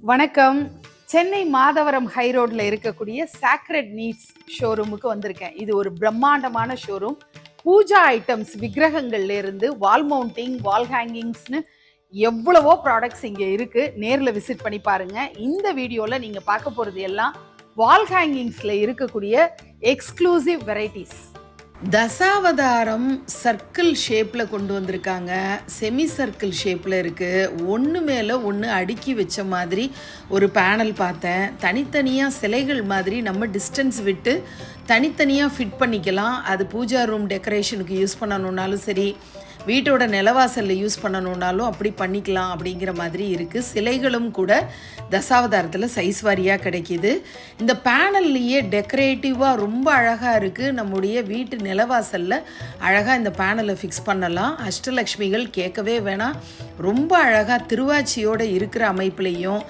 வணக்கம். சென்னை மாதவரம் ஹை ரோட்ல இருக்கக்கூடிய சாக்ரெட் நீட்ஸ் ஷோரூமுக்கு வந்திருக்கேன். இது ஒரு பிரம்மாண்டமான ஷோரூம். பூஜா ஐட்டம்ஸ் விக்கிரகங்கள்ல இருந்து வால் மவுண்டிங், வால் ஹேங்கிங்ஸ்னு எவ்வளவோ ப்ராடக்ட்ஸ் இங்க இருக்கு. நேர்ல விசிட் பண்ணி பாருங்க. இந்த வீடியோல நீங்க பார்க்க போறது எல்லாம் வால் ஹேங்கிங்ஸ்ல இருக்கக்கூடிய எக்ஸ்க்ளூசிவ் வெரைட்டிஸ். தசாவதாரம் சர்க்கிள் ஷேப்பில் கொண்டு வந்திருக்காங்க. செமி சர்க்கிள் ஷேப்பில் இருக்குது. ஒன்று மேலே ஒன்று அடுக்கி வச்ச மாதிரி ஒரு பேனல் பார்த்தேன். தனித்தனியாக சிலைகள் மாதிரி நம்ம டிஸ்டன்ஸ் விட்டு தனித்தனியாக ஃபிட் பண்ணிக்கலாம். அது பூஜா ரூம் டெக்கரேஷனுக்கு யூஸ் பண்ணணுன்னாலும் சரி, வீட்டோட நிலவாசலில் யூஸ் பண்ணணுன்னாலும் அப்படி பண்ணிக்கலாம் அப்படிங்கிற மாதிரி இருக்குது. சிலைகளும் கூட தசாவதாரத்தில் சைஸ் வாரியாக கிடைக்கிது. இந்த பேனல்லையே டெக்கரேட்டிவாக ரொம்ப அழகாக இருக்குது. நம்முடைய வீட்டு நிலவாசலில் அழகாக இந்த பேனலை ஃபிக்ஸ் பண்ணலாம். அஷ்டலக்ஷ்மிகள் கேட்கவே வேணாம். ரொம்ப அழகாக திருவாச்சியோடு இருக்கிற அமைப்புலையும்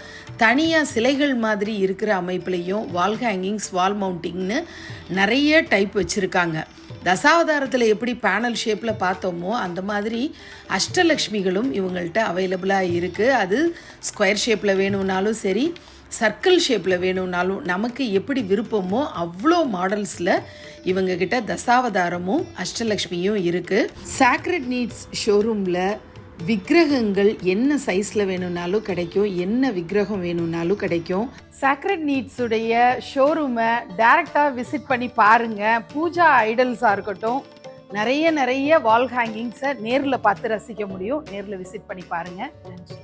தனியாக சிலைகள் மாதிரி இருக்கிற அமைப்புலையும் வால் ஹேங்கிங்ஸ், வால் மவுண்டிங்னு நிறைய டைப் வச்சுருக்காங்க. தசாவதாரத்தில் எப்படி பேனல் ஷேப்பில் பார்த்தோமோ அந்த மாதிரி அஷ்டலக்ஷ்மிகளும் இவங்கள்ட்ட அவைலபிளாக இருக்குது. அது ஸ்கொயர் ஷேப்பில் வேணும்னாலும் சரி, சர்க்கிள் ஷேப்பில் வேணும்னாலும் நமக்கு எப்படி விருப்பமோ அவ்வளோ மாடல்ஸில் இவங்கக்கிட்ட தசாவதாரமும் அஷ்டலக்ஷ்மியும் இருக்குது. சாக்ரெட் நீட்ஸ் ஷோரூமில் விக்கிரகங்கள் என்ன சைஸில் வேணும்னாலும் கிடைக்கும், என்ன விக்கிரகம் வேணும்னாலும் கிடைக்கும். சாக்ரெட் நீட்ஸுடைய ஷோரூமை டைரெக்டாக விசிட் பண்ணி பாருங்கள். பூஜா ஐடல்ஸாக இருக்கட்டும், நிறைய வால் ஹேங்கிங்ஸை நேரில் பார்த்து ரசிக்க முடியும். நேரில் விசிட் பண்ணி பாருங்கள். நன்றி.